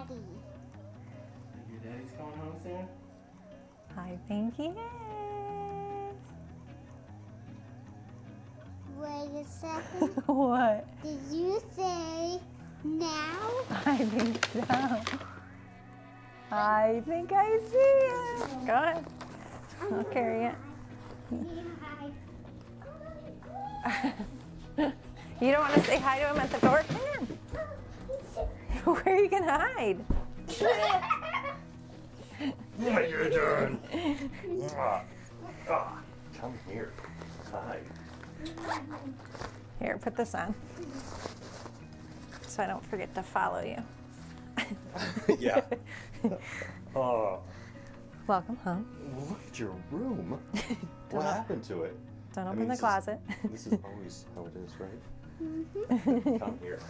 Daddy. Your daddy's coming home soon? I think he is. Wait a second. What? Did you say now? I think so. I think I see it. Go ahead. I'll carry it. You don't want to say hi to him at the door? Come here. Where are you going to hide? What are you doing? Come here. Hi. Here, put this on. So I don't forget to follow you. Yeah. Oh. Welcome home. Look at your room. What happened to it? Don't open the closet. This is always how it is, right? Come here.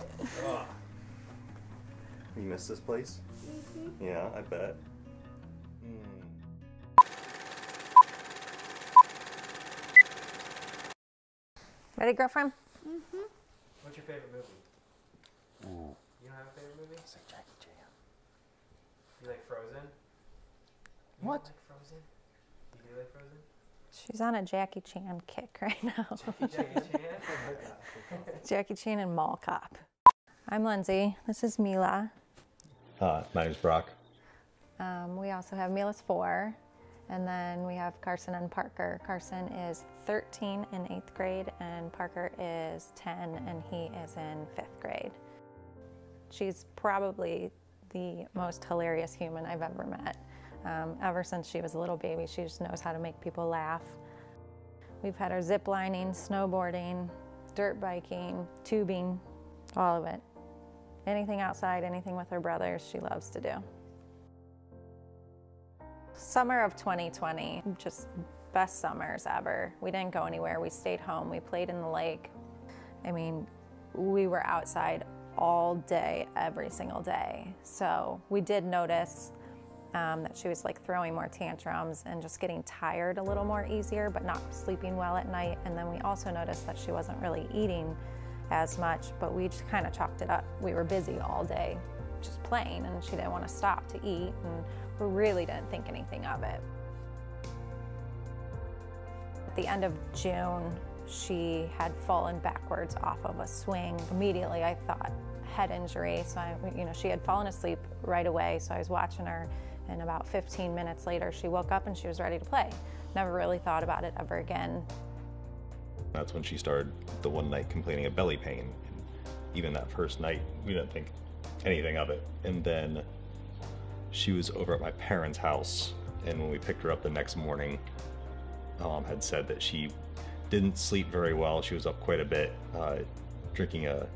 Oh. You miss this place? Yeah, I bet. Ready, girlfriend? What's your favorite movie? Ooh. You don't have a favorite movie? It's like Jackie Chan. You like Frozen? You What? Don't like Frozen? You do like Frozen? She's on a Jackie Chan kick right now. Jackie Chan? Jackie Chan and Mall Cop. I'm Lindsay. This is Mela. My name's Brock. We also have Mela's 4. And then we have Carson and Parker. Carson is 13 in 8th grade and Parker is 10 and he is in 5th grade. She's probably the most hilarious human I've ever met. Ever since she was a little baby, she just knows how to make people laugh. We've had her zip lining, snowboarding, dirt biking, tubing, all of it. Anything outside, anything with her brothers, she loves to do. Summer of 2020, just best summers ever. We didn't go anywhere, we stayed home, we played in the lake. I mean, we were outside all day, every single day. So we did notice that she was like throwing more tantrums and just getting tired a little more easier, but not sleeping well at night. And then we also noticed that she wasn't really eating as much, but we just kind of chalked it up. We were busy all day just playing and she didn't want to stop to eat, and we really didn't think anything of it. At the end of June, she had fallen backwards off of a swing. Immediately I thought head injury, so she had fallen asleep right away, so I was watching her, and about 15 minutes later she woke up and she was ready to play. Never really thought about it ever again. That's when she started the one night complaining of belly pain. And even that first night, we didn't think anything of it. And then she was over at my parents' house, and when we picked her up the next morning, had said that she didn't sleep very well. She was up quite a bit, drinking a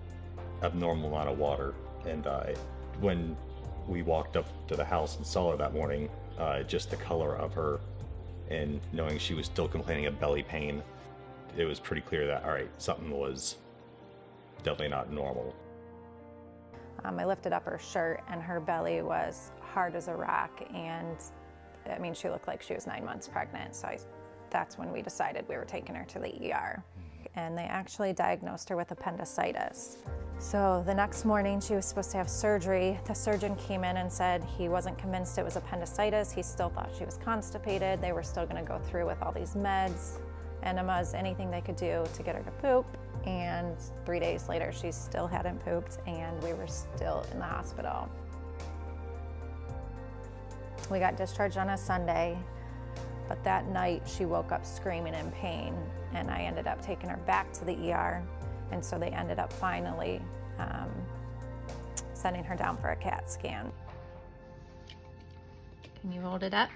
abnormal amount of water. And when we walked up to the house and saw her that morning, just the color of her and knowing she was still complaining of belly pain, it was pretty clear that, all right, something was definitely not normal. I lifted up her shirt and her belly was hard as a rock, and I mean, she looked like she was 9 months pregnant, so that's when we decided we were taking her to the ER. And they actually diagnosed her with appendicitis. So the next morning she was supposed to have surgery. The surgeon came in and said he wasn't convinced it was appendicitis. He still thought she was constipated. They were still gonna go through with all these meds, enemas, anything they could do to get her to poop. And 3 days later, she still hadn't pooped and we were still in the hospital. We got discharged on a Sunday, but that night she woke up screaming in pain, and I ended up taking her back to the ER. And so they ended up finally sending her down for a CAT scan. Can you hold it up?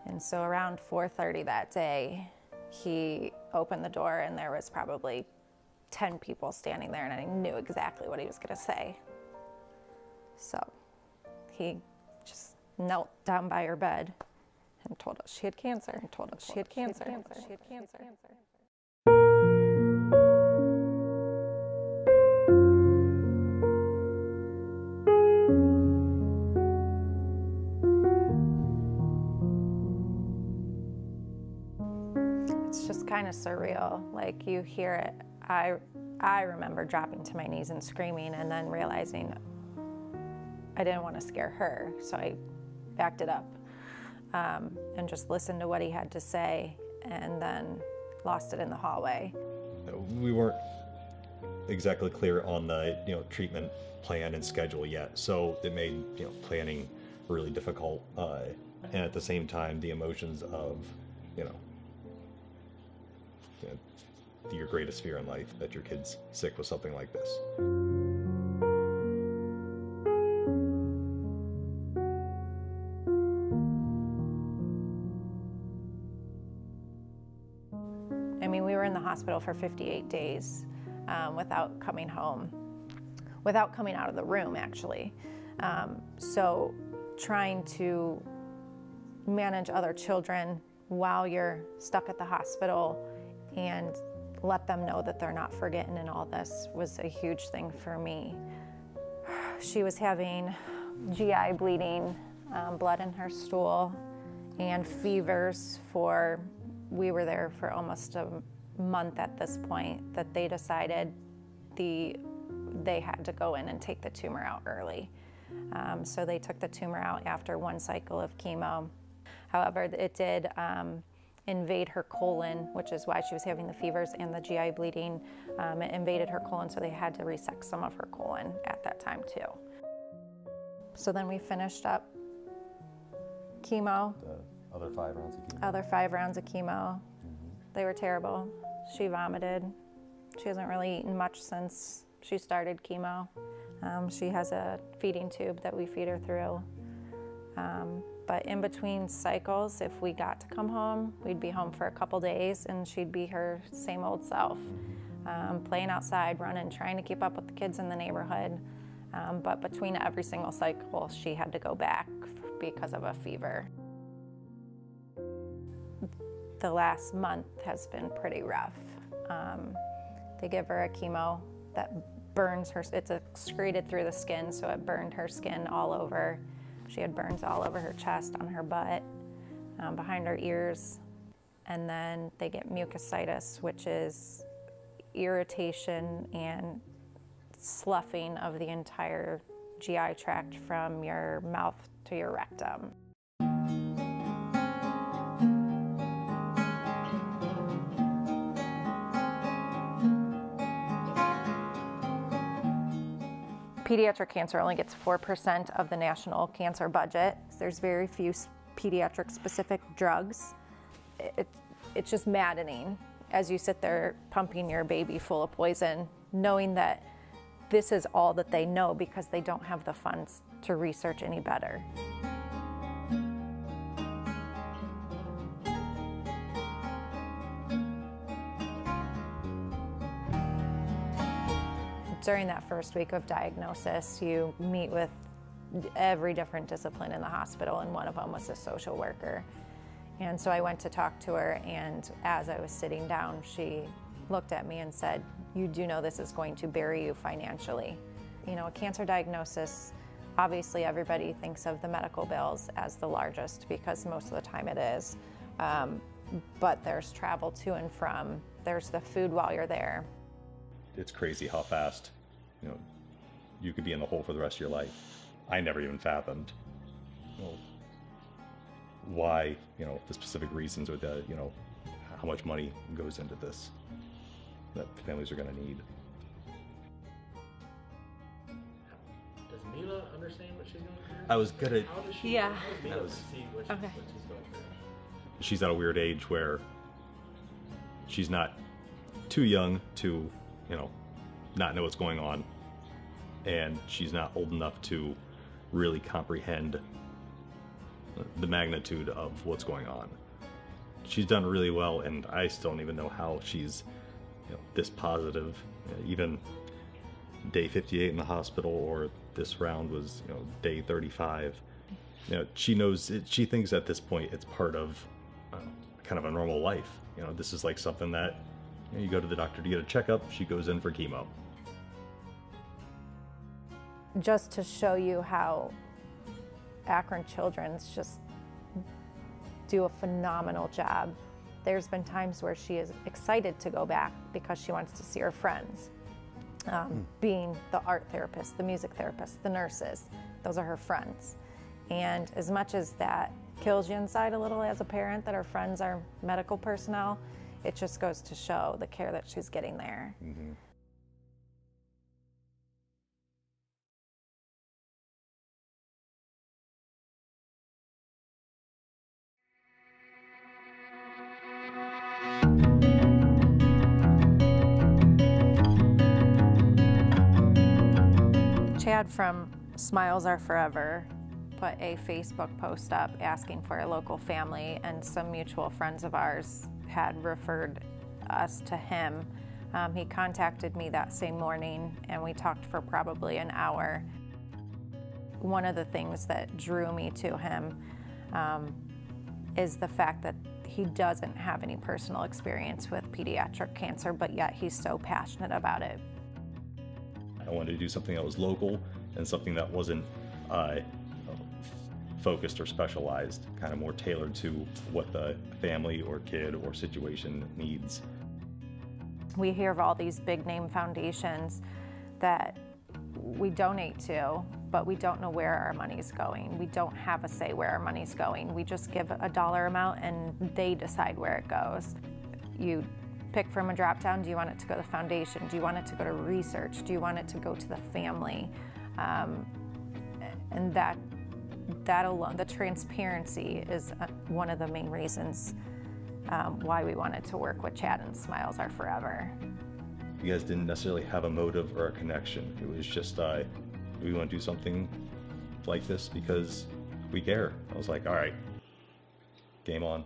And so around 4:30 that day, he opened the door and there was probably 10 people standing there, and I knew exactly what he was gonna say. So he just knelt down by her bed and told us she had cancer, and told us she had cancer. She had cancer. It's just kind of surreal. Like, you hear it. I remember dropping to my knees and screaming, and then realizing I didn't want to scare her, so I backed it up and just listened to what he had to say, and then lost it in the hallway. We weren't exactly clear on the treatment plan and schedule yet, so it made planning really difficult. And at the same time, the emotions of your greatest fear in life, that your kid's sick with something like this. I mean, we were in the hospital for 58 days without coming home, without coming out of the room, actually. So trying to manage other children while you're stuck at the hospital and let them know that they're not forgotten in all this was a huge thing for me. She was having GI bleeding, blood in her stool, and fevers we were there for almost a month at this point, that they decided they had to go in and take the tumor out early. So they took the tumor out after one cycle of chemo. However, it did invade her colon, which is why she was having the fevers and the GI bleeding. It invaded her colon, so they had to resect some of her colon at that time too. So then we finished up chemo. The other 5 rounds of chemo? Other 5 rounds of chemo. They were terrible. She vomited. She hasn't really eaten much since she started chemo. She has a feeding tube that we feed her through. But in between cycles, if we got to come home, we'd be home for a couple days and she'd be her same old self, playing outside, running, trying to keep up with the kids in the neighborhood. But between every single cycle, she had to go back because of a fever. The last month has been pretty rough. They give her a chemo that burns her, it's excreted through the skin, so it burned her skin all over. She had burns all over her chest, on her butt, behind her ears. And then they get mucositis, which is irritation and sloughing of the entire GI tract from your mouth to your rectum. Pediatric cancer only gets 4% of the national cancer budget. There's very few pediatric specific drugs. It's just maddening as you sit there pumping your baby full of poison, knowing that this is all that they know because they don't have the funds to research any better. During that first week of diagnosis, you meet with every different discipline in the hospital, and one of them was a social worker. And so I went to talk to her, and as I was sitting down, she looked at me and said, "You do know this is going to bury you financially." You know, a cancer diagnosis, obviously everybody thinks of the medical bills as the largest because most of the time it is. But there's travel to and from, there's the food while you're there. It's crazy how fast, you could be in the hole for the rest of your life. I never even fathomed, why, the specific reasons or the, how much money goes into this that families are going to need. Does Mela understand what she's going through? I was good at. How does she? Yeah. How does Mela see what she's going through? She's at a weird age where she's not too young to, not know what's going on, and she's not old enough to really comprehend the magnitude of what's going on. She's done really well, and I still don't even know how she's, this positive. Even day 58 in the hospital, or this round was, day 35. She knows, she thinks at this point it's part of kind of a normal life. This is like something that you go to the doctor to get a checkup, she goes in for chemo. Just to show you how Akron Children's just do a phenomenal job. There's been times where she is excited to go back because she wants to see her friends. Being the art therapist, the music therapist, the nurses. Those are her friends. And as much as that kills you inside a little as a parent that her friends are medical personnel, it just goes to show the care that she's getting there. Mm-hmm. Chad from Smiles Are Forever put a Facebook post up asking for a local family, and some mutual friends of ours had referred us to him. He contacted me that same morning and we talked for probably an hour. One of the things that drew me to him is the fact that he doesn't have any personal experience with pediatric cancer, but yet he's so passionate about it. I wanted to do something that was local and something that wasn't focused or specialized, kind of more tailored to what the family or kid or situation needs. We hear of all these big name foundations that we donate to, but we don't know where our money's going. We don't have a say where our money's going. We just give a dollar amount and they decide where it goes. You pick from a drop down. Do you want it to go to the foundation? Do you want it to go to research? Do you want it to go to the family? And that alone, the transparency is one of the main reasons why we wanted to work with Chad and Smiles Are Forever. You guys didn't necessarily have a motive or a connection. It was just, we want to do something like this because we care. I was like, all right, game on.